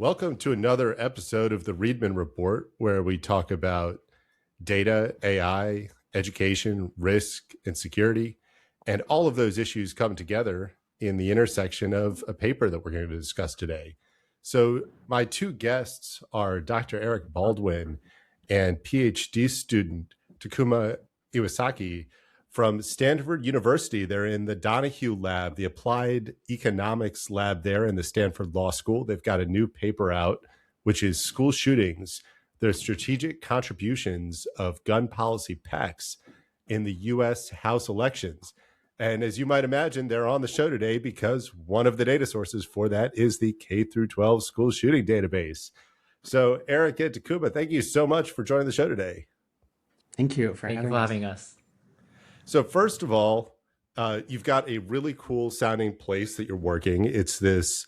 Welcome to another episode of the Reedman Report, where we talk about data, AI, education, risk, and security. And all of those issues come together in the intersection of a paper that we're going to discuss today. So my two guests are Dr. Eric Baldwin and PhD student Takuma Iwasaki from Stanford University. They're in the Donahue lab, the applied economics lab there in the Stanford Law School. They've got a new paper out, which is School Shootings, the Strategic Contributions of Gun Policy PACs in the U.S. House Elections. And as you might imagine, they're on the show today because one of the data sources for that is the K-12 school shooting database. So Eric and Takuma, thank you so much for joining the show today. Thank you for having us. So first of all, you've got a really cool sounding place that you're working. It's this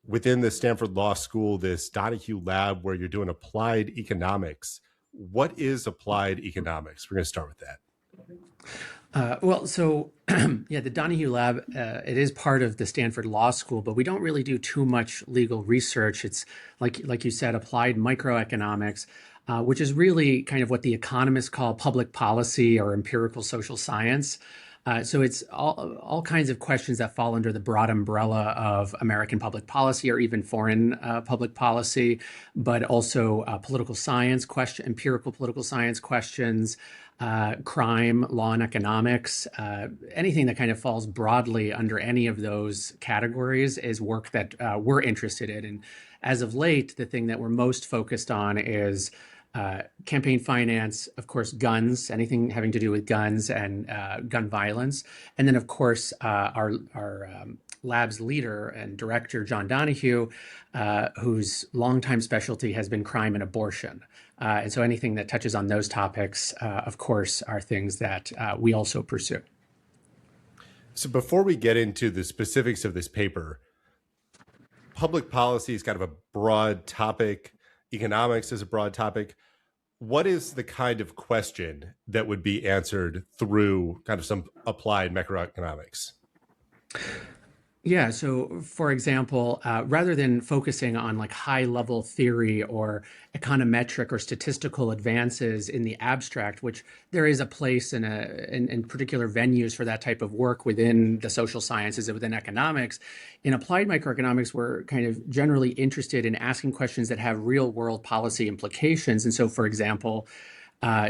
within the Stanford Law School, this Donahue lab where you're doing applied economics. What is applied economics? We're going to start with that. The Donahue lab, it is part of the Stanford Law School, but we don't really do too much legal research. It's like you said, applied microeconomics, which is really kind of what the economists call public policy or empirical social science. So it's all kinds of questions that fall under the broad umbrella of American public policy or even foreign public policy, but also political science empirical political science questions, crime, law and economics, anything that kind of falls broadly under any of those categories is work that we're interested in. And as of late, the thing that we're most focused on is campaign finance, of course, guns, anything having to do with guns and gun violence. And then, of course, our lab's leader and director, John Donahue, whose longtime specialty has been crime and abortion. And so anything that touches on those topics, of course, are things that we also pursue. So before we get into the specifics of this paper, public policy is kind of a broad topic. Economics is a broad topic. What is the kind of question that would be answered through kind of some applied macroeconomics? Yeah. So, for example, rather than focusing on like high level theory or econometric or statistical advances in the abstract, which there is a place in particular venues for that type of work within the social sciences and within economics, in applied microeconomics, we're kind of generally interested in asking questions that have real world policy implications. And so, for example,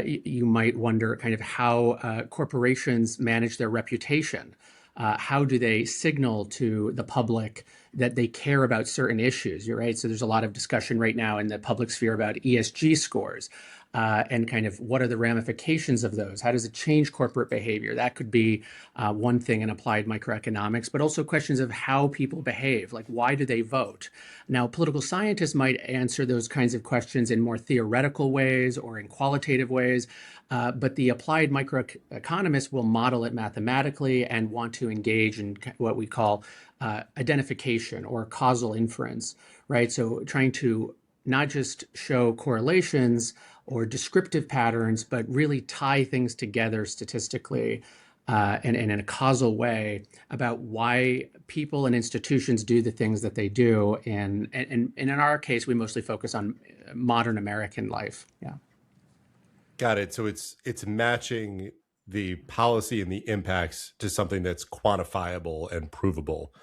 you might wonder kind of how corporations manage their reputation. How do they signal to the public that they care about certain issues? You're right. So there's a lot of discussion right now in the public sphere about ESG scores and kind of what are the ramifications of those? How does it change corporate behavior? That could be one thing in applied microeconomics, but also questions of how people behave, like why do they vote? Now, political scientists might answer those kinds of questions in more theoretical ways or in qualitative ways. But the applied microeconomists will model it mathematically and want to engage in what we call identification or causal inference, right? So trying to not just show correlations or descriptive patterns, but really tie things together statistically and in a causal way about why people and institutions do the things that they do. And in our case, we mostly focus on modern American life. Yeah. Got it. So it's matching the policy and the impacts to something that's quantifiable and provable,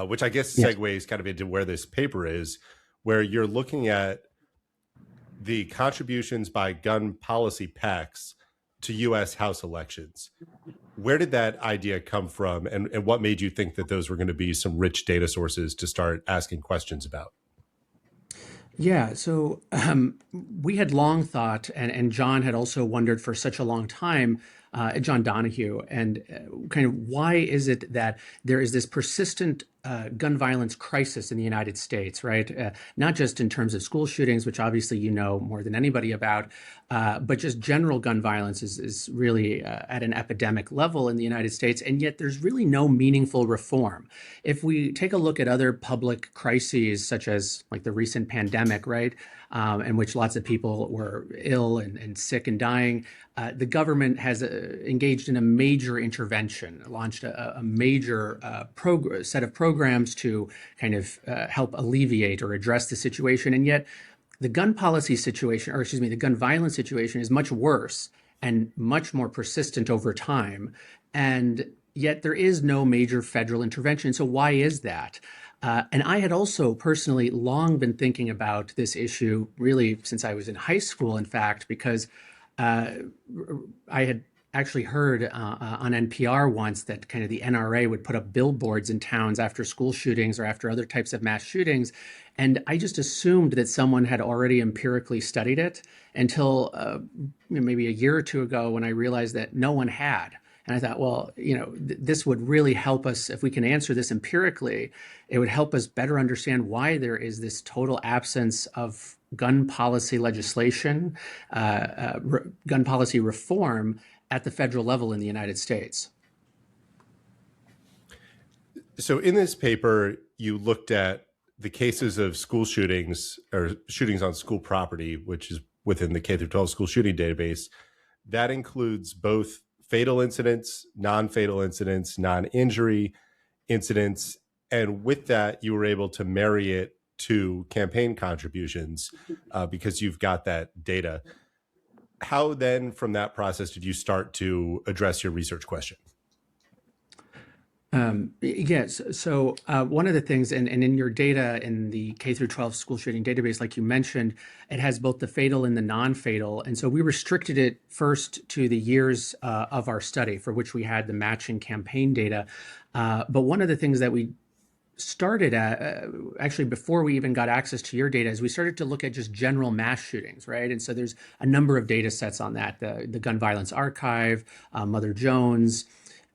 which I guess segues kind of into where this paper is, where you're looking at the contributions by gun policy PACs to U.S. House elections. Where did that idea come from, and what made you think that those were going to be some rich data sources to start asking questions about? Yeah, so we had long thought, and John had also wondered for such a long time, John Donahue, and kind of why is it that there is this persistent gun violence crisis in the United States, right? Not just in terms of school shootings, which obviously you know more than anybody about, but just general gun violence is really at an epidemic level in the United States, and yet there's really no meaningful reform. If we take a look at other public crises, such as like the recent pandemic, right, in which lots of people were ill and sick and dying, the government has engaged in a major intervention, launched a major set of programs to kind of help alleviate or address the situation. And yet, the gun policy situation, or excuse me, the gun violence situation is much worse and much more persistent over time. And yet, there is no major federal intervention. So, why is that? And I had also personally long been thinking about this issue really since I was in high school, in fact, because uh, I had actually heard on NPR once that kind of the NRA would put up billboards in towns after school shootings or after other types of mass shootings. And I just assumed that someone had already empirically studied it until maybe a year or two ago when I realized that no one had. And I thought, well, this would really help us if we can answer this empirically. It would help us better understand why there is this total absence of gun policy legislation, gun policy reform at the federal level in the United States. So in this paper, you looked at the cases of school shootings or shootings on school property, which is within the K through 12 school shooting database. That includes both fatal incidents, non-fatal incidents, non-injury incidents. And with that, you were able to marry it to campaign contributions because you've got that data. How then from that process did you start to address your research question? Yes. So one of the things, and in your data in the K through 12 school shooting database, like you mentioned, it has both the fatal and the non-fatal. And so we restricted it first to the years of our study for which we had the matching campaign data. But one of the things that we started at, actually before we even got access to your data, is we started to look at just general mass shootings, right? And so there's a number of data sets on that, the Gun Violence Archive, Mother Jones,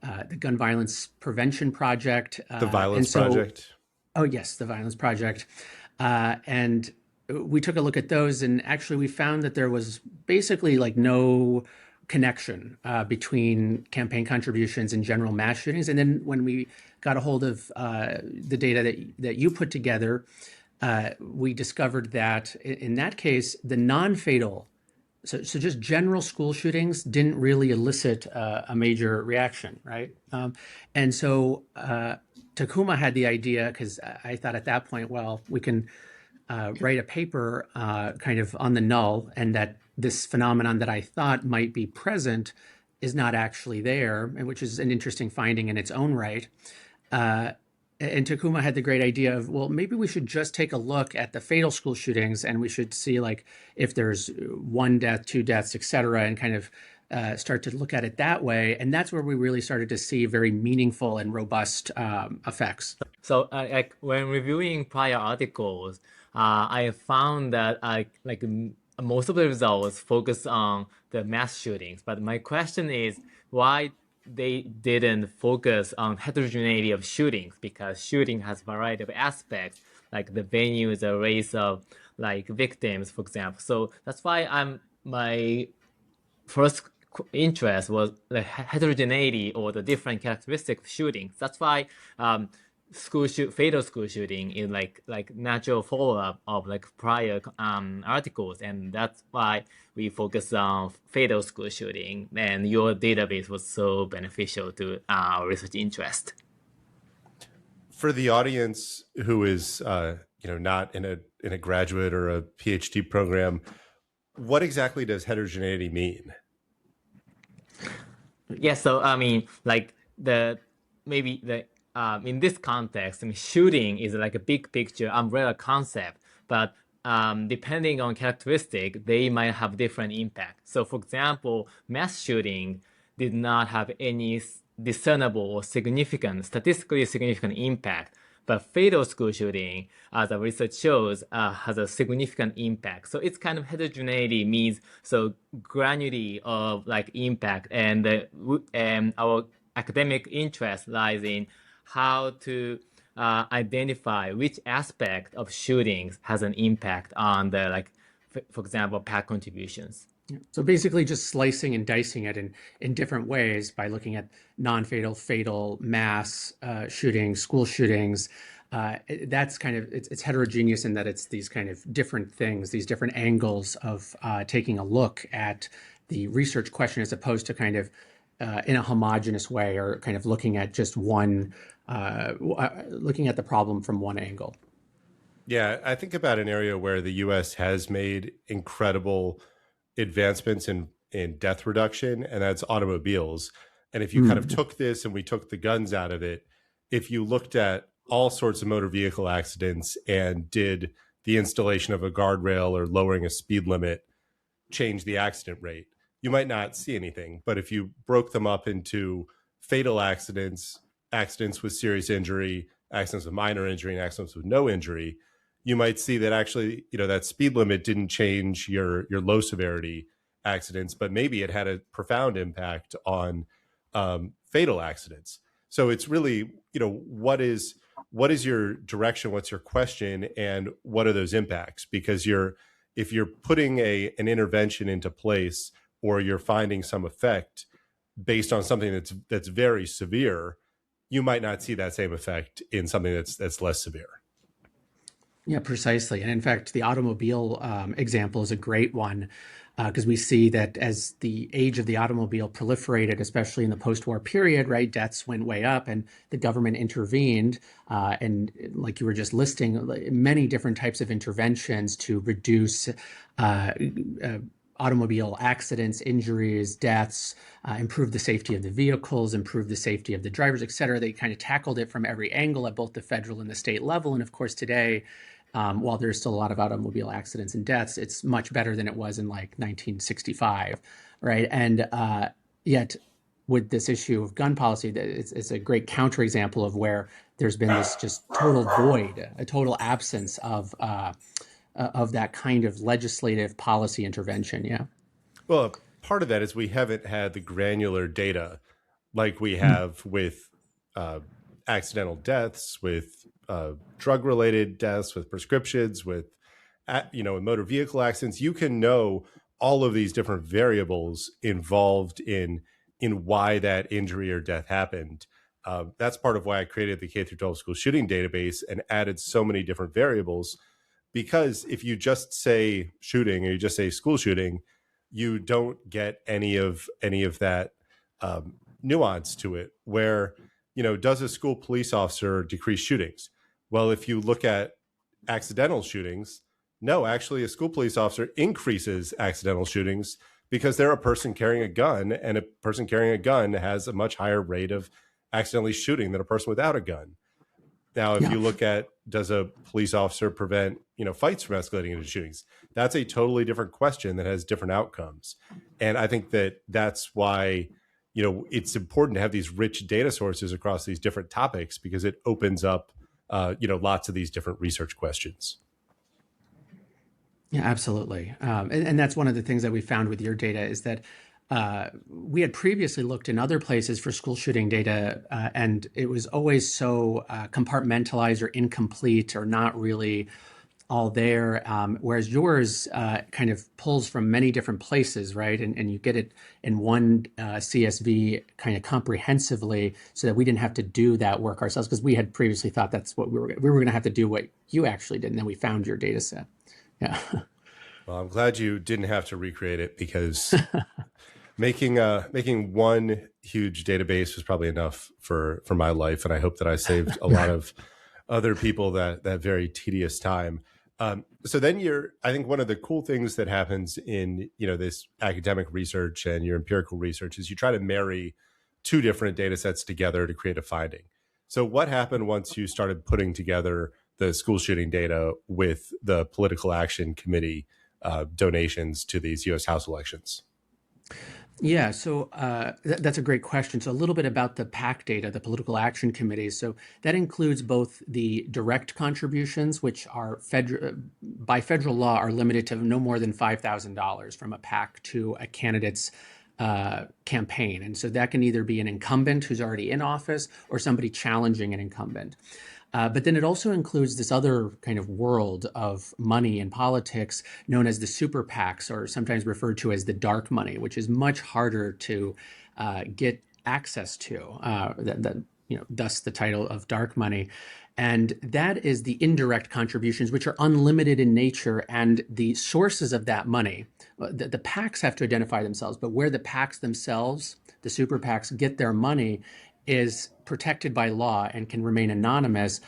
the Gun Violence Prevention Project. The Violence Project. Oh, yes, the Violence Project. And we took a look at those, and actually we found that there was basically like no connection between campaign contributions and general mass shootings. And then when we got a hold of the data that you put together, we discovered that in that case, the non-fatal, so just general school shootings didn't really elicit a major reaction, right? And so Takuma had the idea, because I thought at that point, well, we can write a paper kind of on the null, and that this phenomenon that I thought might be present is not actually there, and which is an interesting finding in its own right. And Takuma had the great idea of, well, maybe we should just take a look at the fatal school shootings, and we should see like if there's one death, two deaths, et cetera, and kind of start to look at it that way. And that's where we really started to see very meaningful and robust effects. So like when reviewing prior articles, I found that most of the results focus on the mass shootings. But my question is why they didn't focus on heterogeneity of shootings, because shooting has a variety of aspects, like the venue, the race of like victims, for example. So that's why my first interest was the heterogeneity or the different characteristics of shootings. That's why fatal school shooting is like natural follow-up of like prior articles, and that's why we focus on fatal school shooting, and your database was so beneficial to our research interest. For the audience who is not in a graduate or a PhD program, what exactly does heterogeneity mean? Yeah, so I mean, like in this context, I mean, shooting is like a big picture umbrella concept, but depending on characteristic, they might have different impact. So for example, mass shooting did not have any discernible or statistically significant impact, but fatal school shooting, as the research shows, has a significant impact. So it's kind of heterogeneity means so granularity of like impact, and our academic interest lies in how to identify which aspect of shootings has an impact on the, like, for example, PAC contributions. Yeah. So basically just slicing and dicing it in different ways by looking at non-fatal, fatal, mass shootings, school shootings. That's kind of, it's heterogeneous in that it's these kind of different things, these different angles of taking a look at the research question as opposed to kind of in a homogeneous way or kind of looking at just one, looking at the problem from one angle. Yeah, I think about an area where the US has made incredible advancements in death reduction, and that's automobiles. And if you kind of took this and we took the guns out of it, if you looked at all sorts of motor vehicle accidents and did the installation of a guardrail or lowering a speed limit change the accident rate, you might not see anything. But if you broke them up into fatal accidents, accidents with serious injury, accidents with minor injury, and accidents with no injury, you might see that actually, that speed limit didn't change your low severity accidents, but maybe it had a profound impact on fatal accidents. So it's really, what is your direction? What's your question? And what are those impacts? Because if you're putting an intervention into place, or you're finding some effect based on something that's very severe, you might not see that same effect in something that's less severe. Yeah, precisely. And in fact, the automobile example is a great one because we see that as the age of the automobile proliferated, especially in the post-war period, right, deaths went way up and the government intervened. And like you were just listing, many different types of interventions to reduce automobile accidents, injuries, deaths, improve the safety of the vehicles, improve the safety of the drivers, et cetera. They kind of tackled it from every angle at both the federal and the state level. And of course, today, while there's still a lot of automobile accidents and deaths, it's much better than it was in like 1965, right? And yet, with this issue of gun policy, it's a great counterexample of where there's been this just total void, a total absence of that kind of legislative policy intervention. Yeah. Well, part of that is we haven't had the granular data like we have with accidental deaths, with drug-related deaths, with prescriptions, with motor vehicle accidents. You can know all of these different variables involved in why that injury or death happened. That's part of why I created the K-12 school shooting database and added so many different variables. Because if you just say shooting or you just say school shooting, you don't get any of that nuance to it. Where, does a school police officer decrease shootings? Well, if you look at accidental shootings, no, actually a school police officer increases accidental shootings because they're a person carrying a gun, and a person carrying a gun has a much higher rate of accidentally shooting than a person without a gun. Now, if you look at, does a police officer prevent, fights from escalating into shootings? That's a totally different question that has different outcomes. And I think that's why, it's important to have these rich data sources across these different topics, because it opens up, lots of these different research questions. Yeah, absolutely. And that's one of the things that we found with your data is that we had previously looked in other places for school shooting data, and it was always so compartmentalized or incomplete or not really all there, whereas yours kind of pulls from many different places, right? And you get it in one CSV kind of comprehensively, so that we didn't have to do that work ourselves, because we had previously thought that's what we were going to have to do what you actually did, and then we found your data set. Yeah. Well, I'm glad you didn't have to recreate it, because making one huge database was probably enough for my life, and I hope that I saved a lot of other people that very tedious time. So then I think one of the cool things that happens in this academic research and your empirical research is you try to marry two different data sets together to create a finding. So what happened once you started putting together the school shooting data with the political action committee donations to these U.S. House elections? Yeah, so that's a great question. So a little bit about the PAC data, the Political Action Committee. So that includes both the direct contributions, which are by federal law are limited to no more than $5,000 from a PAC to a candidate's campaign. And so that can either be an incumbent who's already in office or somebody challenging an incumbent. But then it also includes this other kind of world of money in politics known as the super PACs, or sometimes referred to as the dark money, which is much harder to get access to, thus the title of dark money. And that is the indirect contributions, which are unlimited in nature. And the sources of that money, the PACs have to identify themselves, but where the PACs themselves, the super PACs, get their money is protected by law and can remain anonymous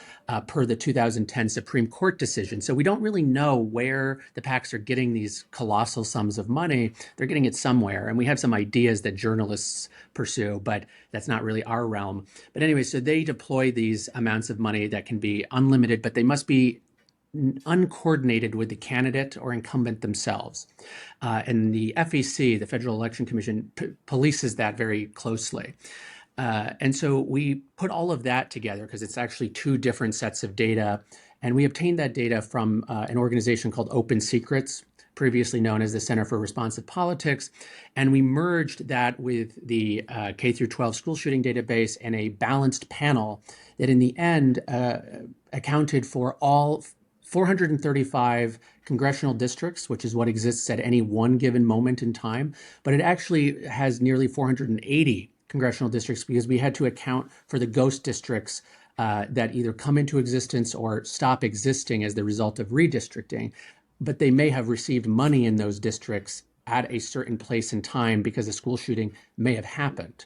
per the 2010 Supreme Court decision. So we don't really know where the PACs are getting these colossal sums of money. They're getting it somewhere. And we have some ideas that journalists pursue, but that's not really our realm. But anyway, so they deploy these amounts of money that can be unlimited, but they must be uncoordinated with the candidate or incumbent themselves. And the FEC, the Federal Election Commission, polices that very closely. And so we put all of that together because it's actually two different sets of data. And we obtained that data from an organization called Open Secrets, previously known as the Center for Responsive Politics. And we merged that with the K through 12 school shooting database and a balanced panel that in the end accounted for all 435 congressional districts, which is what exists at any one given moment in time. But it actually has nearly 480 congressional districts because we had to account for the ghost districts that either come into existence or stop existing as the result of redistricting. But they may have received money in those districts at a certain place in time because a school shooting may have happened.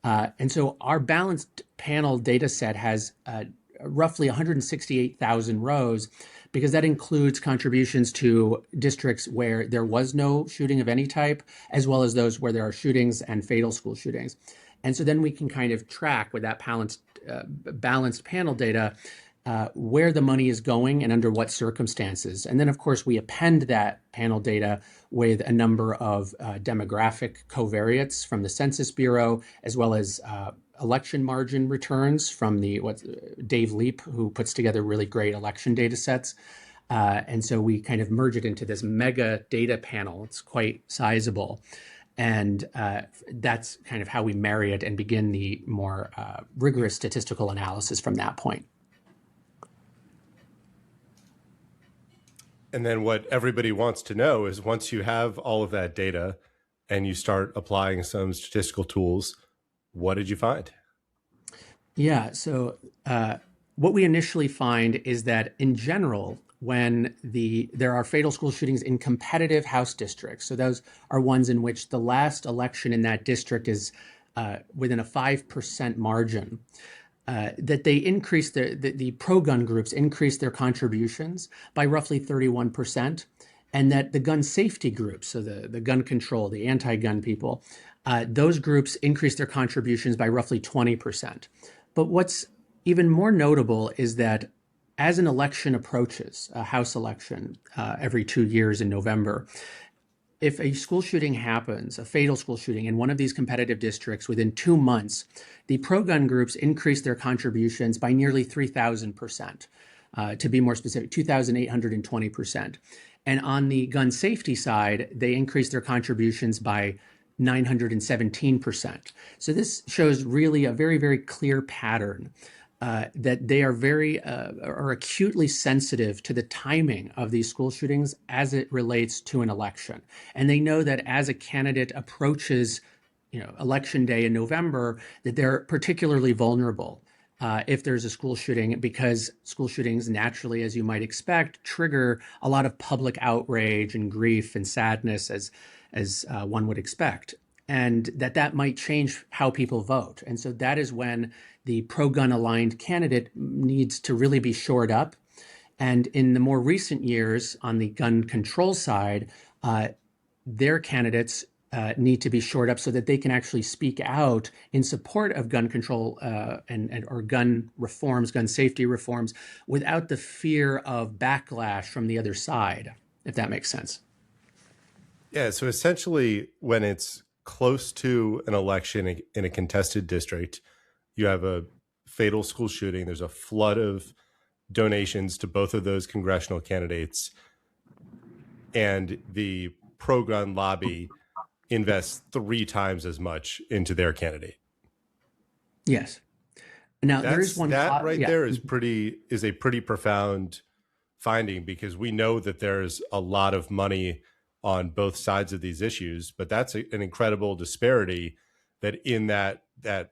And so our balanced panel data set has roughly 168,000 rows because that includes contributions to districts where there was no shooting of any type, as well as those where there are shootings and fatal school shootings. And so then we can kind of track with that balanced panel data where the money is going and under what circumstances. And then, of course, we append that panel data with a number of demographic covariates from the Census Bureau, as well as election margin returns from Dave Leap, who puts together really great election data sets. And so we kind of merge it into this mega data panel. It's quite sizable. And that's kind of how we marry it and begin the more rigorous statistical analysis from that point. And then what everybody wants to know is once you have all of that data and you start applying some statistical tools, what did you find? Yeah, so what we initially find is that in general, when there are fatal school shootings in competitive House districts, so those are ones in which the last election in that district is within a 5% margin, that they increase the pro-gun groups increase their contributions by roughly 31%, and that the gun safety groups, so the gun control, the anti-gun people, those groups increase their contributions by roughly 20%. But what's even more notable is that as an election approaches, a House election every 2 years in November, if a school shooting happens, a fatal school shooting in one of these competitive districts within 2 months, the pro-gun groups increase their contributions by nearly 3,000%. To be more specific, 2,820%. And on the gun safety side, they increase their contributions by 917%. So this shows really a very, very clear pattern that they are are acutely sensitive to the timing of these school shootings as it relates to an election. And they know that as a candidate approaches, election day in November, that they're particularly vulnerable if there's a school shooting, because school shootings naturally, as you might expect, trigger a lot of public outrage and grief and sadness as one would expect, and that might change how people vote. And so that is when the pro-gun aligned candidate needs to really be shored up. And in the more recent years on the gun control side, their candidates need to be shored up so that they can actually speak out in support of gun control or gun reforms, gun safety reforms, without the fear of backlash from the other side, if that makes sense. Yeah, so essentially when it's close to an election in a contested district, you have a fatal school shooting, there's a flood of donations to both of those congressional candidates, and the pro-gun lobby invests 3 times as much into their candidate. Yes. Now there is one that right there is a pretty profound finding, because we know that there's a lot of money on both sides of these issues, but that's an incredible disparity that in that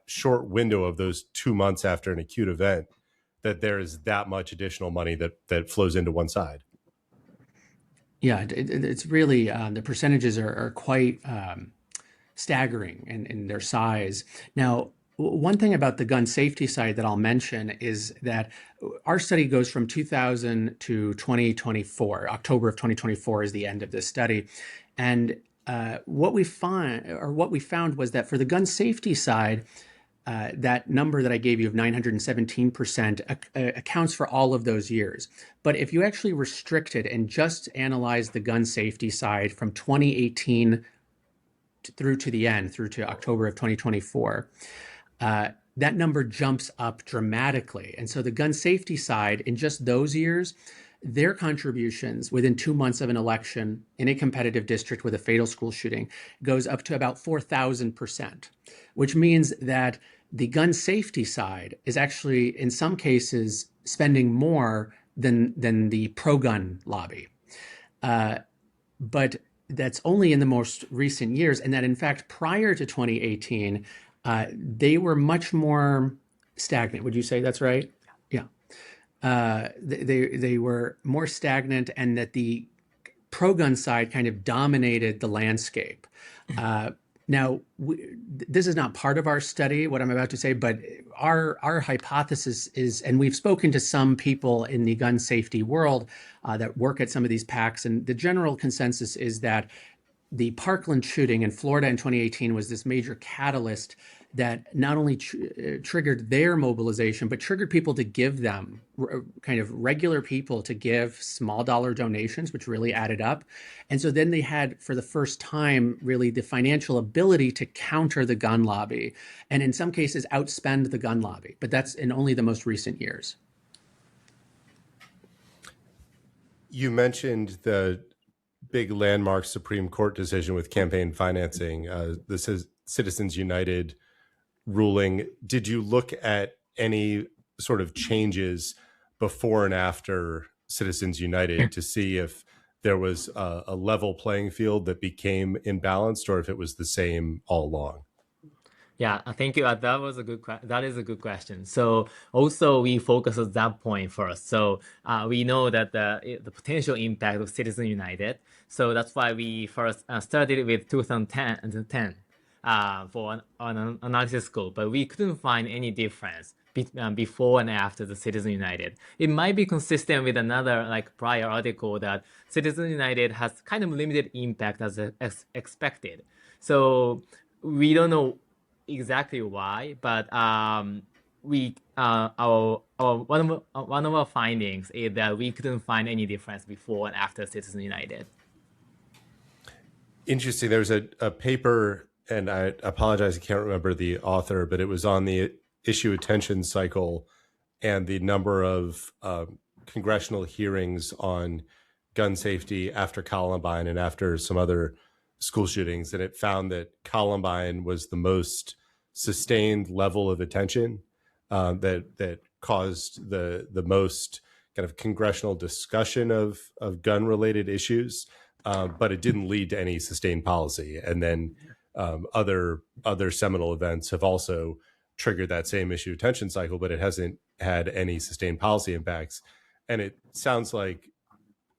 short window of those 2 months after an acute event, that there is that much additional money that flows into one side. Yeah, it's really the percentages are quite staggering in their size. Now, one thing about the gun safety side that I'll mention is that our study goes from 2000 to 2024. October of 2024 is the end of this study. And what we found was that for the gun safety side, that number that I gave you of 917% accounts for all of those years. But if you actually restricted and just analyzed the gun safety side from 2018 through to the end, through to October of 2024, that number jumps up dramatically. And so the gun safety side, in just those years, their contributions within 2 months of an election in a competitive district with a fatal school shooting goes up to about 4,000%, which means that the gun safety side is actually, in some cases, spending more than the pro-gun lobby. But that's only in the most recent years, and that in fact, prior to 2018, they were much more stagnant. Would you say that's right? Yeah. They were more stagnant, and that the pro-gun side kind of dominated the landscape. Now, this is not part of our study, what I'm about to say, but our hypothesis is, and we've spoken to some people in the gun safety world that work at some of these PACs, and the general consensus is that the Parkland shooting in Florida in 2018 was this major catalyst that not only triggered their mobilization, but triggered people to give them, kind of regular people to give small dollar donations, which really added up. And so then they had, for the first time, really the financial ability to counter the gun lobby, and in some cases outspend the gun lobby. But that's in only the most recent years. You mentioned the big landmark Supreme Court decision with campaign financing. This is Citizens United ruling. Did you look at any sort of changes before and after Citizens United to see if there was a level playing field that became imbalanced, or if it was the same all along? Yeah, thank you. That is a good question. So also we focus on that point first. So we know that the potential impact of Citizens United. So that's why we first started with 2010 for an analysis scope, but we couldn't find any difference before and after the Citizens United. It might be consistent with another prior article that Citizens United has kind of limited impact as expected. So we don't know exactly why, but one of our findings is that we couldn't find any difference before and after Citizens United. Interesting. There's a paper, and I apologize, I can't remember the author, but it was on the issue attention cycle and the number of congressional hearings on gun safety after Columbine and after some other school shootings. And it found that Columbine was the most sustained level of attention that caused the most kind of congressional discussion of gun related issues, but it didn't lead to any sustained policy. And then other seminal events have also triggered that same issue attention cycle, but it hasn't had any sustained policy impacts. And it sounds like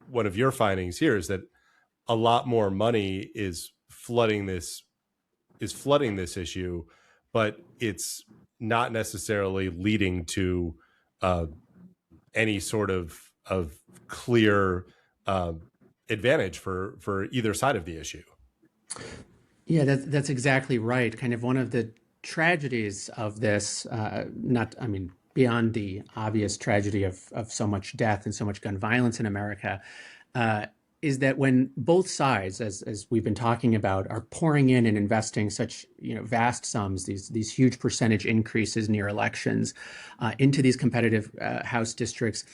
one of your findings here is that a lot more money is flooding this issue, but it's not necessarily leading to any sort of clear advantage for either side of the issue. Yeah, that's exactly right. Kind of one of the tragedies of this, beyond the obvious tragedy of so much death and so much gun violence in America, is that when both sides, as we've been talking about, are pouring in and investing such vast sums, these huge percentage increases near elections into these competitive House districts,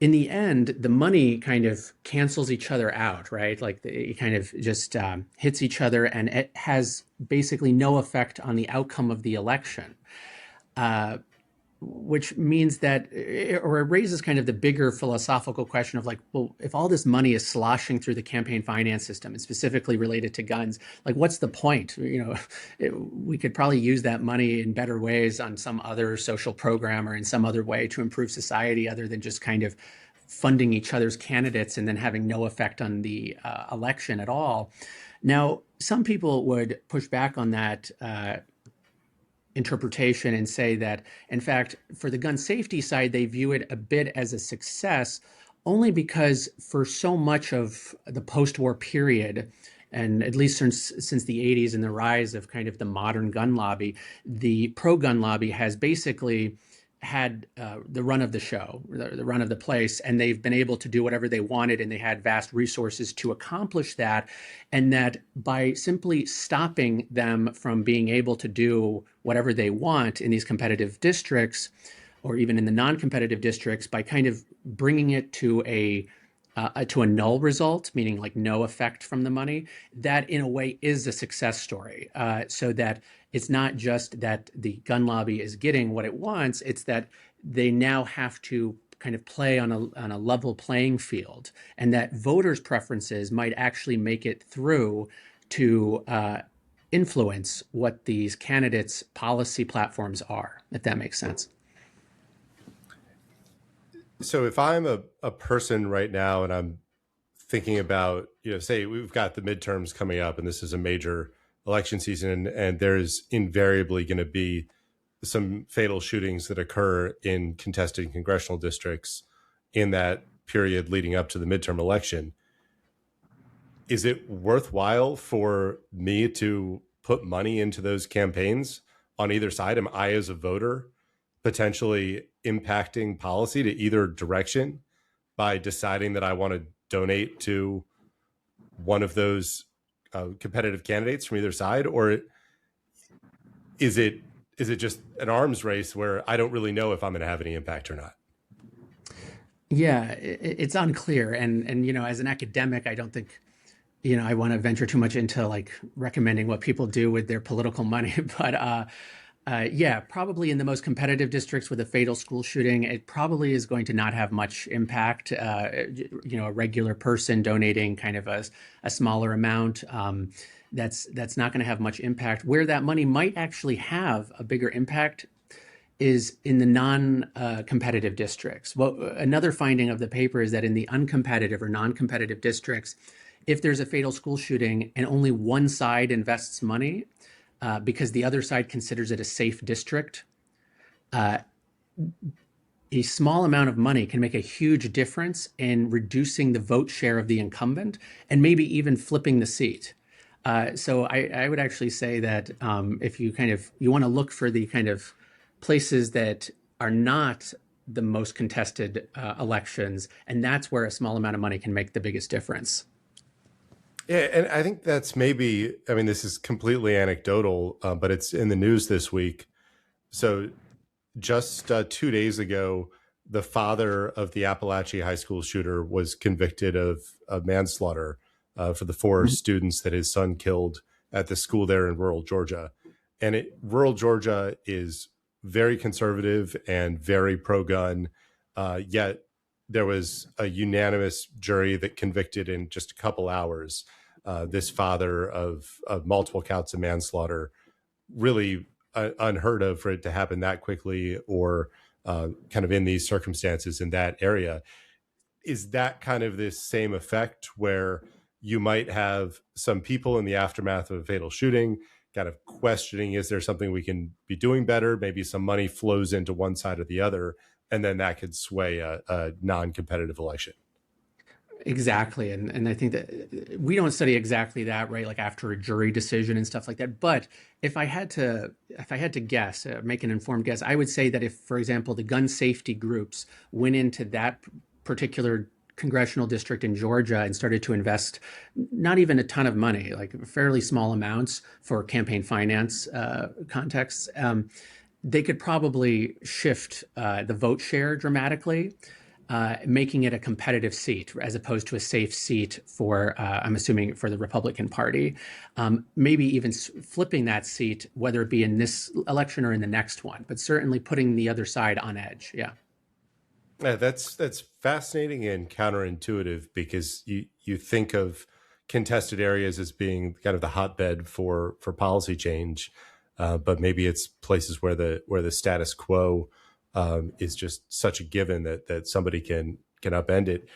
in the end, the money kind of cancels each other out, right? Like it kind of just hits each other, and it has basically no effect on the outcome of the election. which means that, or it raises kind of the bigger philosophical question of like, well, if all this money is sloshing through the campaign finance system and specifically related to guns, like what's the point? We could probably use that money in better ways on some other social program or in some other way to improve society other than just kind of funding each other's candidates and then having no effect on the election at all. Now, some people would push back on that interpretation and say that, in fact, for the gun safety side, they view it a bit as a success only because for so much of the post-war period, and at least since the 80s and the rise of kind of the modern gun lobby, the pro-gun lobby has basically had the run of the show, the run of the place, and they've been able to do whatever they wanted, and they had vast resources to accomplish that. And that by simply stopping them from being able to do whatever they want in these competitive districts, or even in the non-competitive districts, by kind of bringing it to a null result, meaning like no effect from the money, that in a way is a success story. So that it's not just that the gun lobby is getting what it wants, it's that they now have to kind of play on a level playing field, and that voters' preferences might actually make it through to influence what these candidates' policy platforms are, if that makes sense. So if I'm a person right now and I'm thinking about, say we've got the midterms coming up and this is a major election season, and there's invariably going to be some fatal shootings that occur in contested congressional districts in that period leading up to the midterm election. Is it worthwhile for me to put money into those campaigns on either side? Am I, as a voter, potentially impacting policy to either direction by deciding that I want to donate to one of those competitive candidates from either side? Or is it just an arms race where I don't really know if I'm going to have any impact or not? Yeah, it's unclear. And as an academic, I don't think, I want to venture too much into like recommending what people do with their political money. But yeah, probably in the most competitive districts with a fatal school shooting, it probably is going to not have much impact. A regular person donating kind of a smaller amount, that's not going to have much impact. Where that money might actually have a bigger impact is in the non-competitive districts. Well, another finding of the paper is that in the uncompetitive or non-competitive districts, if there's a fatal school shooting and only one side invests money, because the other side considers it a safe district, a small amount of money can make a huge difference in reducing the vote share of the incumbent and maybe even flipping the seat. So I would actually say that if you want to look for the kind of places that are not the most contested elections, and that's where a small amount of money can make the biggest difference. Yeah, and I think that's maybe, this is completely anecdotal, but it's in the news this week. So just 2 days ago, the father of the Appalachia High School shooter was convicted of manslaughter for the 4 students that his son killed at the school there in rural Georgia. And rural Georgia is very conservative and very pro-gun, yet there was a unanimous jury that convicted in just a couple hours this father of multiple counts of manslaughter. Really unheard of for it to happen that quickly, or kind of in these circumstances in that area. Is that kind of this same effect where you might have some people in the aftermath of a fatal shooting kind of questioning, is there something we can be doing better? Maybe some money flows into one side or the other, and then that could sway a non-competitive election. Exactly. And I think that we don't study exactly that, right? Like after a jury decision and stuff like that. But if I had to guess, make an informed guess, I would say that if, for example, the gun safety groups went into that particular congressional district in Georgia and started to invest not even a ton of money, like fairly small amounts for campaign finance contexts, they could probably shift the vote share dramatically. making it a competitive seat as opposed to a safe seat for, I'm assuming, for the Republican Party. Maybe even flipping that seat, whether it be in this election or in the next one, but certainly putting the other side on edge. Yeah. Yeah, that's fascinating and counterintuitive, because you think of contested areas as being kind of the hotbed for policy change, but maybe it's places where the status quo is just such a given that somebody can upend it.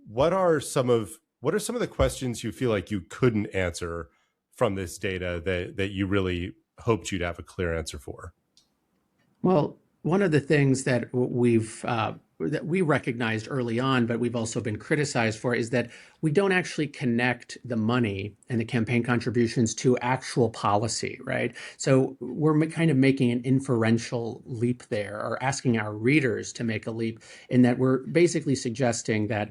What are some of the questions you feel like you couldn't answer from this data that you really hoped you'd have a clear answer for? Well, one of the things that we recognized early on, but we've also been criticized for, is that we don't actually connect the money and the campaign contributions to actual policy, right? So we're kind of making an inferential leap there, or asking our readers to make a leap, in that we're basically suggesting that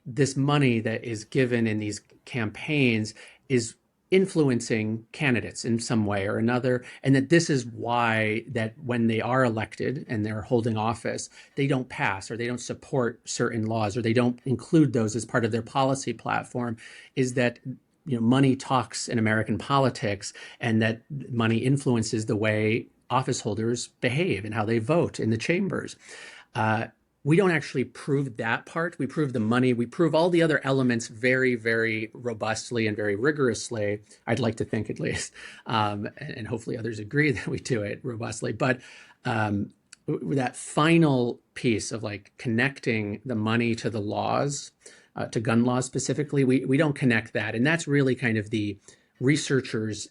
this money that is given in these campaigns is influencing candidates in some way or another, and that this is why that when they are elected and they're holding office, they don't pass, or they don't support certain laws, or they don't include those as part of their policy platform, is that money talks in American politics, and that money influences the way office holders behave and how they vote in the chambers. We don't actually prove that part. We prove the money. We prove all the other elements very, very robustly and very rigorously. I'd like to think, at least, and hopefully others agree that we do it robustly. But that final piece of connecting the money to the laws, to gun laws specifically, we don't connect that. And that's really kind of the researchers'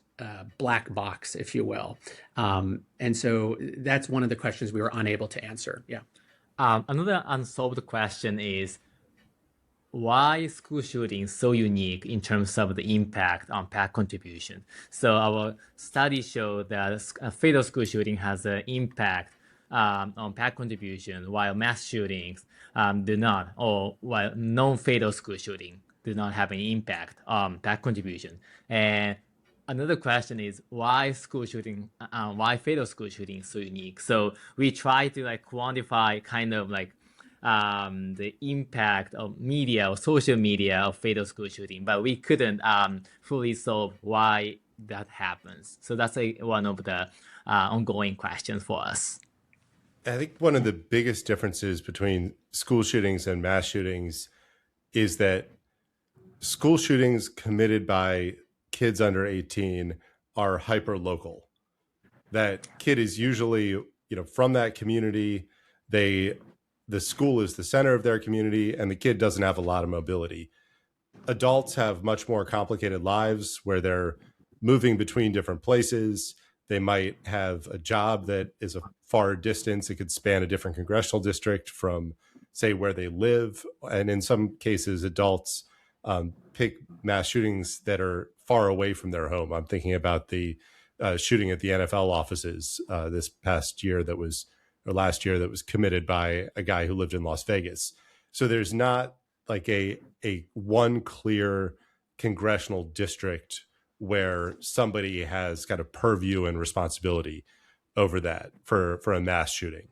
black box, if you will. And so that's one of the questions we were unable to answer. Yeah. Another unsolved question is, why school shootings so unique in terms of the impact on PAC contribution? So our study showed that a fatal school shooting has an impact on PAC contribution, while mass shootings do not, or while non-fatal school shooting do not have any impact on PAC contribution. And another question is, why fatal school shooting is so unique? So we try to quantify kind of the impact of media or social media of fatal school shooting, but we couldn't fully solve why that happens. So that's one of the ongoing questions for us. I think one of the biggest differences between school shootings and mass shootings is that school shootings committed by kids under 18 are hyper local. That kid is usually, from that community. The school is the center of their community, and the kid doesn't have a lot of mobility. Adults have much more complicated lives where they're moving between different places. They might have a job that is a far distance. It could span a different congressional district from, say, where they live. And in some cases, adults pick mass shootings that are far away from their home. I'm thinking about the shooting at the NFL offices this past year last year that was committed by a guy who lived in Las Vegas. So there's not a one clear congressional district where somebody has got a purview and responsibility over that for a mass shooting.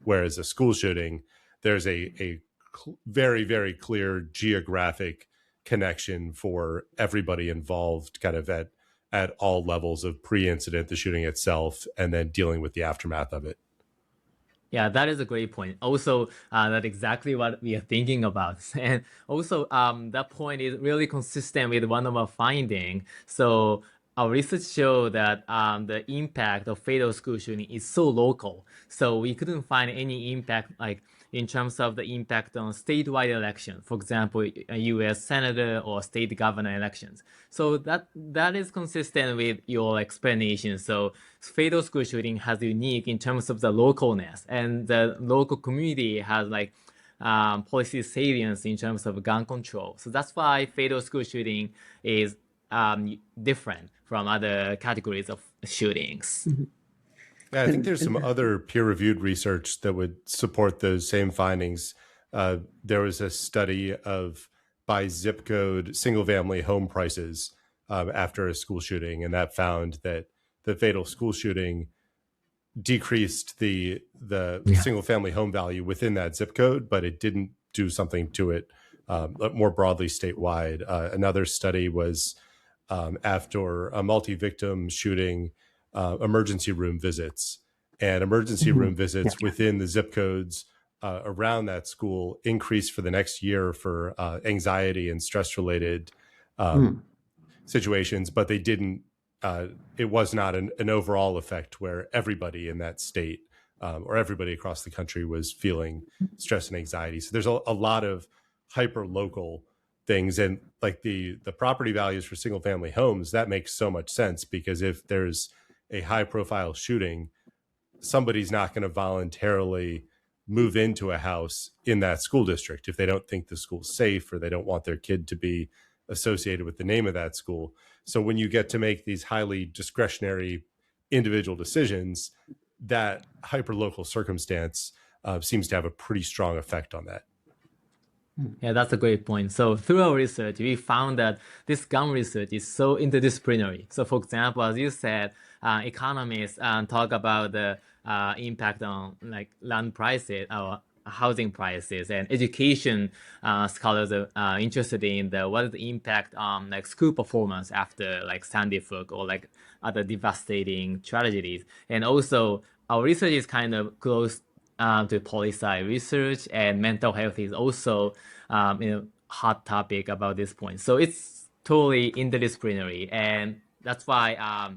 Whereas a school shooting, there's a very, very clear geographic connection for everybody involved, kind of at all levels of pre-incident, the shooting itself, and then dealing with the aftermath of it. Yeah, that is a great point. Also, that's exactly what we are thinking about. And also, that point is really consistent with one of our findings. So our research showed that the impact of fatal school shooting is so local. So we couldn't find any impact in terms of the impact on statewide election, for example, a U.S. senator or state governor elections. So that is consistent with your explanation. So fatal school shooting has unique in terms of the localness, and the local community has policy salience in terms of gun control. So that's why fatal school shooting is different from other categories of shootings. Mm-hmm. Yeah, I think there's some other peer-reviewed research that would support those same findings. There was a study by zip code single-family home prices after a school shooting, and that found that the fatal school shooting decreased the single family home value within that zip code, but it didn't do something to it more broadly statewide. Another study was after a multi-victim shooting, emergency room visits, and emergency room visits within the zip codes around that school increased for the next year for anxiety and stress related situations, but they didn't. It was not an overall effect where everybody in that state or everybody across the country was feeling stress and anxiety. So there's a lot of hyper local things, and like the property values for single family homes, that makes so much sense, because if there's a high profile shooting, somebody's not going to voluntarily move into a house in that school district if they don't think the school's safe or they don't want their kid to be associated with the name of that school. So when you get to make these highly discretionary individual decisions, that hyperlocal circumstance seems to have a pretty strong effect on that. Yeah, that's a great point. So through our research, we found that this gun research is so interdisciplinary. So for example, as you said, economists talk about the impact on like land prices or housing prices, and education scholars are interested in what is the impact on like school performance after like Sandy Hook or like other devastating tragedies. And also our research is kind of close to policy research, and mental health is also hot topic about this point. So it's totally interdisciplinary, and that's why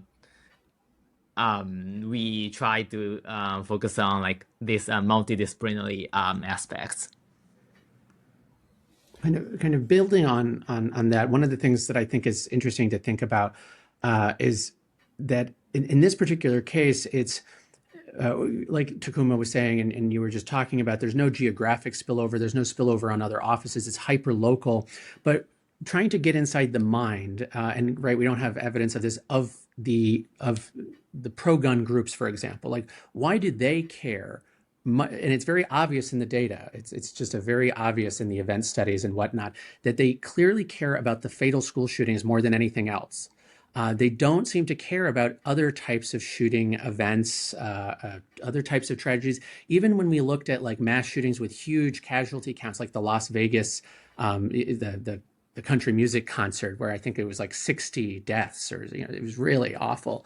we try to focus on like this multidisciplinary aspects. Kind of building on that, one of the things that I think is interesting to think about is that in this particular case, it's like Takuma was saying, and you were just talking about, there's no geographic spillover, there's no spillover on other offices, it's hyper local, but trying to get inside the mind, and right, we don't have evidence of this, of the pro-gun groups, for example, like why did they care? And it's very obvious in the data. It's just a very obvious in the event studies and whatnot that they clearly care about the fatal school shootings more than anything else. They don't seem to care about other types of shooting events, other types of tragedies. Even when we looked at like mass shootings with huge casualty counts, like the Las Vegas, the country music concert, where I think it was like 60 deaths, or it was really awful.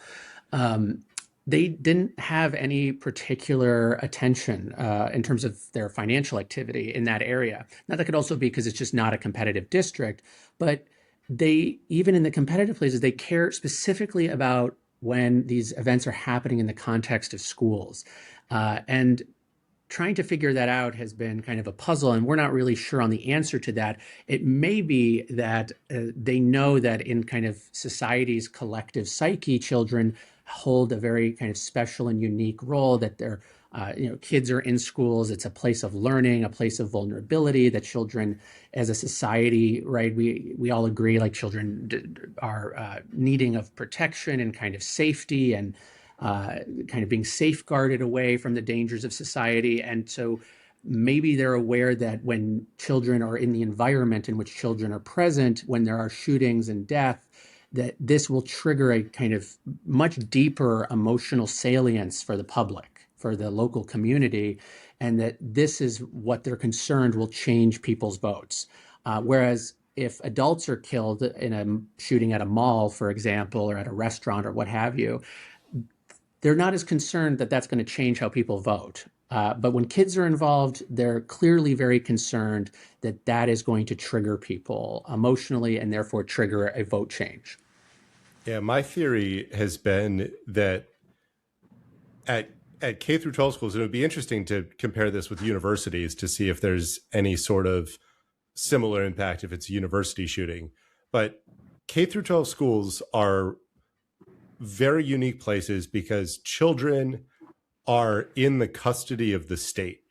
They didn't have any particular attention in terms of their financial activity in that area. Now, that could also be because it's just not a competitive district, but they, even in the competitive places, they care specifically about when these events are happening in the context of schools. And trying to figure that out has been kind of a puzzle, and we're not really sure on the answer to that. It may be that they know that in kind of society's collective psyche, children hold a very kind of special and unique role, that they're kids are in schools. It's a place of learning, a place of vulnerability, that children as a society, right, we all agree, like children are needing of protection and kind of safety, and kind of being safeguarded away from the dangers of society. And so maybe they're aware that when children are in the environment in which children are present, when there are shootings and death, that this will trigger a kind of much deeper emotional salience for the public, for the local community, and that this is what they're concerned will change people's votes. Whereas if adults are killed in a shooting at a mall, for example, or at a restaurant or what have you, they're not as concerned that that's going to change how people vote. But when kids are involved, they're clearly very concerned that that is going to trigger people emotionally and therefore trigger a vote change. Yeah, my theory has been that at K through 12 schools, and it would be interesting to compare this with universities to see if there's any sort of similar impact if it's a university shooting. But K through 12 schools are very unique places because children are in the custody of the state.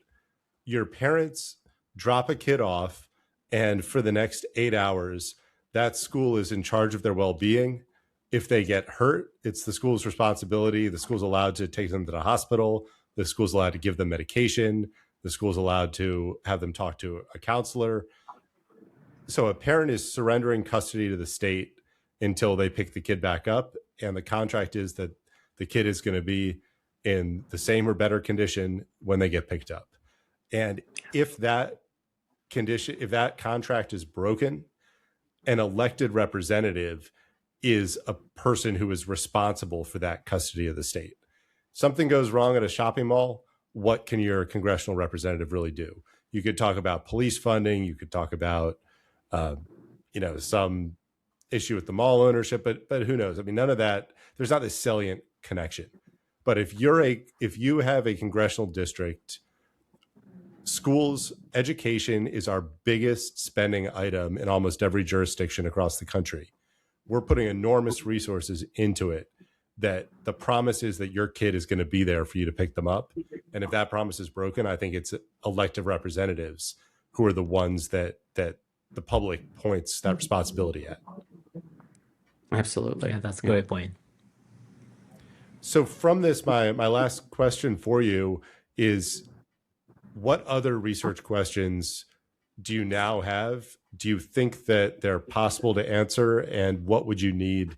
Your parents drop a kid off, and for the next 8 hours, that school is in charge of their well-being. If they get hurt, it's the school's responsibility. The school's allowed to take them to the hospital. The school's allowed to give them medication. The school's allowed to have them talk to a counselor. So a parent is surrendering custody to the state until they pick the kid back up. And the contract is that the kid is going to be in the same or better condition when they get picked up. And if that contract is broken, an elected representative is a person who is responsible for that custody of the state. Something goes wrong at a shopping mall, what can your congressional representative really do? You could talk about police funding, you could talk about some issue with the mall ownership, but who knows? I mean, none of that, there's not this salient connection. But if you have a congressional district, schools, education is our biggest spending item in almost every jurisdiction across the country. We're putting enormous resources into it, that the promise is that your kid is going to be there for you to pick them up. And if that promise is broken, I think it's elected representatives who are the ones that the public points that responsibility at. Absolutely. Yeah, that's a great point. So from this, my last question for you is, what other research questions do you now have? Do you think that they're possible to answer? And what would you need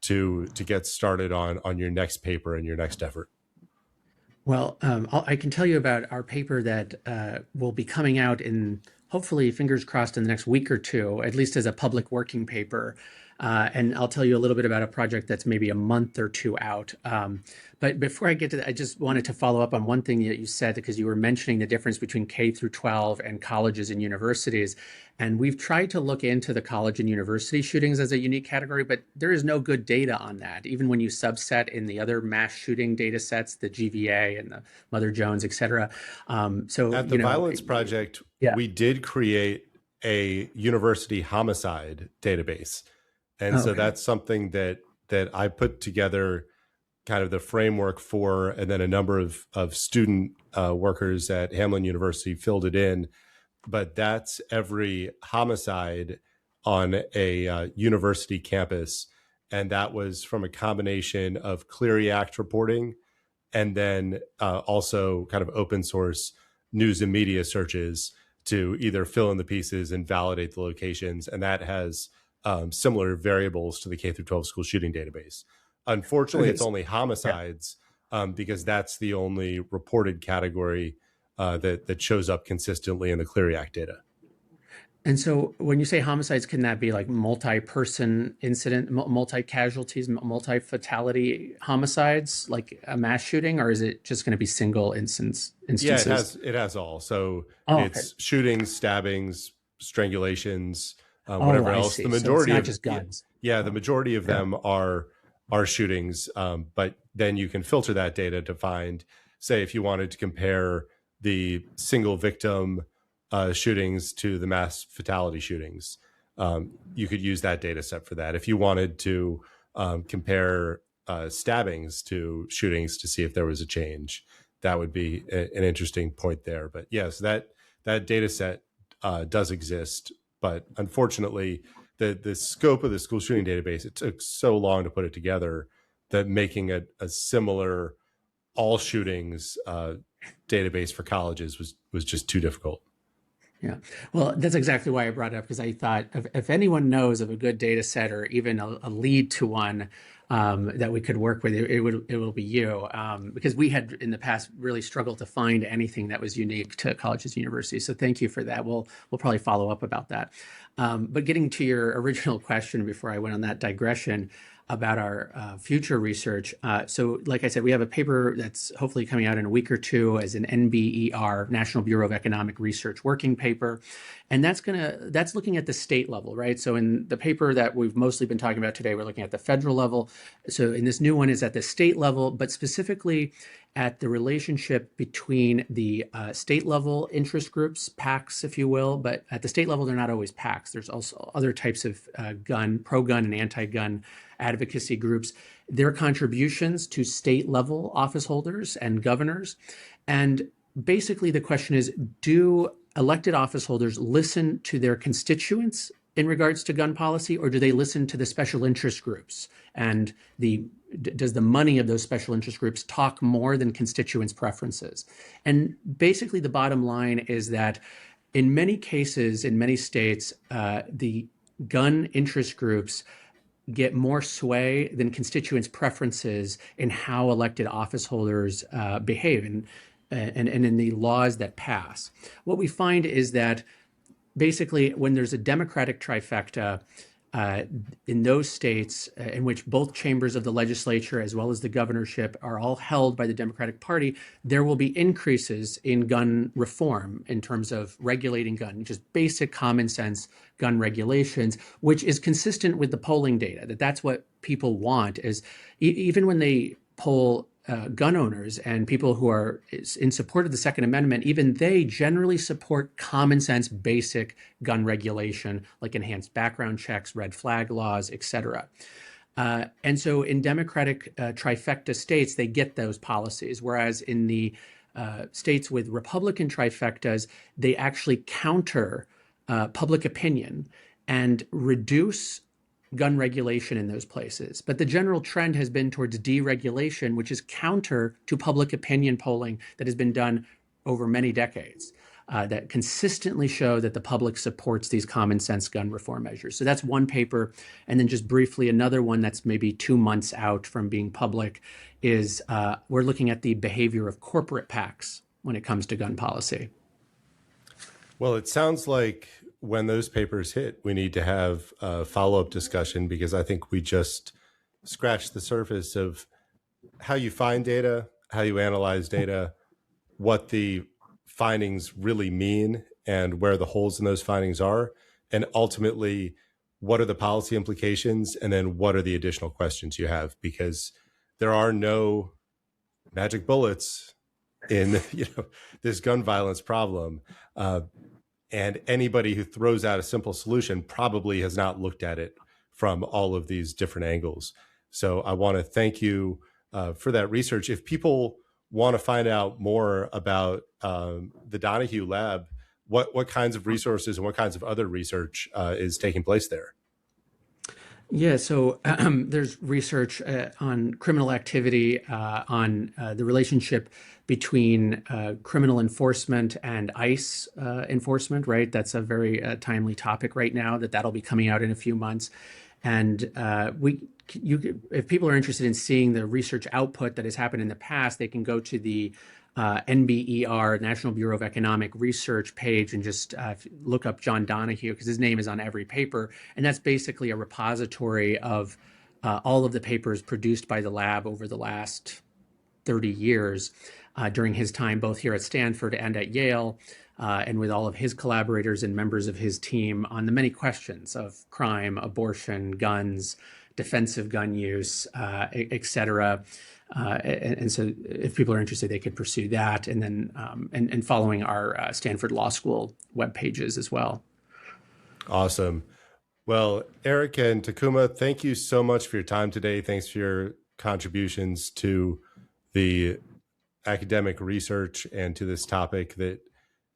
to get started on your next paper and your next effort? Well, I can tell you about our paper that will be coming out in, hopefully, fingers crossed, in the next week or two, at least as a public working paper. And I'll tell you a little bit about a project that's maybe a month or two out. But before I get to that, I just wanted to follow up on one thing that you said, because you were mentioning the difference between K through 12 and colleges and universities. And we've tried to look into the college and university shootings as a unique category, but there is no good data on that. Even when you subset in the other mass shooting data sets, the GVA and the Mother Jones, et cetera. So at the Violence Project, we did create a university homicide database. And so that's something that I put together, kind of the framework for, and then a number of student workers at Hamline University filled it in. But that's every homicide on a university campus. And that was from a combination of Clery Act reporting and then also kind of open source news and media searches to either fill in the pieces and validate the locations. And that has similar variables to the K through 12 school shooting database. Unfortunately, it's only homicides because that's the only reported category that shows up consistently in the Clery Act data. And so when you say homicides, can that be like multi-person incident, multi-casualties, multi-fatality homicides, like a mass shooting, or is it just going to be single instances? Yeah, it has all. So it's shootings, stabbings, strangulations, whatever else. The majority so it's not just guns. Yeah, the majority of them are shootings, but then you can filter that data to find, say, if you wanted to compare the single victim shootings to the mass fatality shootings, you could use that data set for that. If you wanted to compare stabbings to shootings to see if there was a change, that would be an interesting point there. But yes, that data set does exist. But unfortunately, the scope of the school shooting database, it took so long to put it together that making a similar all shootings database for colleges was just too difficult. Yeah, well, that's exactly why I brought it up, because I thought if anyone knows of a good data set or even a lead to one that we could work with, it will be you, because we had in the past really struggled to find anything that was unique to colleges and universities. So thank you for that. We'll probably follow up about that. But getting to your original question before I went on that digression about our future research. So like I said, we have a paper that's hopefully coming out in a week or two as an NBER, National Bureau of Economic Research working paper. And that's looking at the state level, right? So in the paper that we've mostly been talking about today, we're looking at the federal level. So in this new one is at the state level, but specifically at the relationship between the state level interest groups, PACs, if you will. But at the state level, they're not always PACs. There's also other types of pro-gun and anti-gun advocacy groups, their contributions to state level office holders and governors. And basically the question is, do elected office holders listen to their constituents in regards to gun policy, or do they listen to the special interest groups? And does the money of those special interest groups talk more than constituents' preferences? And basically the bottom line is that in many cases, in many states, the gun interest groups get more sway than constituents' preferences in how elected office holders behave and in the laws that pass. What we find is that basically when there's a Democratic trifecta, in those states in which both chambers of the legislature as well as the governorship are all held by the Democratic Party, there will be increases in gun reform in terms of regulating gun, just basic common sense gun regulations, which is consistent with the polling data, that's what people want. Is even when they poll gun owners and people who are in support of the Second Amendment, even they generally support common sense, basic gun regulation, like enhanced background checks, red flag laws, et cetera. And so in Democratic trifecta states, they get those policies, whereas in the states with Republican trifectas, they actually counter public opinion and reduce gun regulation in those places. But the general trend has been towards deregulation, which is counter to public opinion polling that has been done over many decades that consistently show that the public supports these common sense gun reform measures. So that's one paper. And then just briefly, another one that's maybe 2 months out from being public is we're looking at the behavior of corporate PACs when it comes to gun policy. Well, it sounds like when those papers hit, we need to have a follow-up discussion, because I think we just scratched the surface of how you find data, how you analyze data, what the findings really mean, and where the holes in those findings are, and ultimately, what are the policy implications, and then what are the additional questions you have, because there are no magic bullets in this gun violence problem. And anybody who throws out a simple solution probably has not looked at it from all of these different angles. So I want to thank you for that research. If people want to find out more about the Donahue Lab, what kinds of resources and what kinds of other research is taking place there? Yeah, so there's research on criminal activity, on the relationship between criminal enforcement and ICE enforcement, right? That's a very timely topic right now, that'll be coming out in a few months. And if people are interested in seeing the research output that has happened in the past, they can go to the NBER, National Bureau of Economic Research page, and just look up John Donahue, because his name is on every paper. And that's basically a repository of all of the papers produced by the lab over the last 30 years during his time, both here at Stanford and at Yale, and with all of his collaborators and members of his team on the many questions of crime, abortion, guns, defensive gun use, et cetera. And so if people are interested, they could pursue that, and then and following our Stanford Law School web pages as well. Awesome. Well, Eric and Takuma, thank you so much for your time today. Thanks for your contributions to the academic research and to this topic that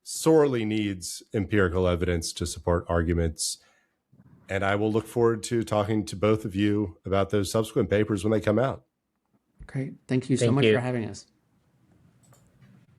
sorely needs empirical evidence to support arguments. And I will look forward to talking to both of you about those subsequent papers when they come out. Great. Thank you so much for having us.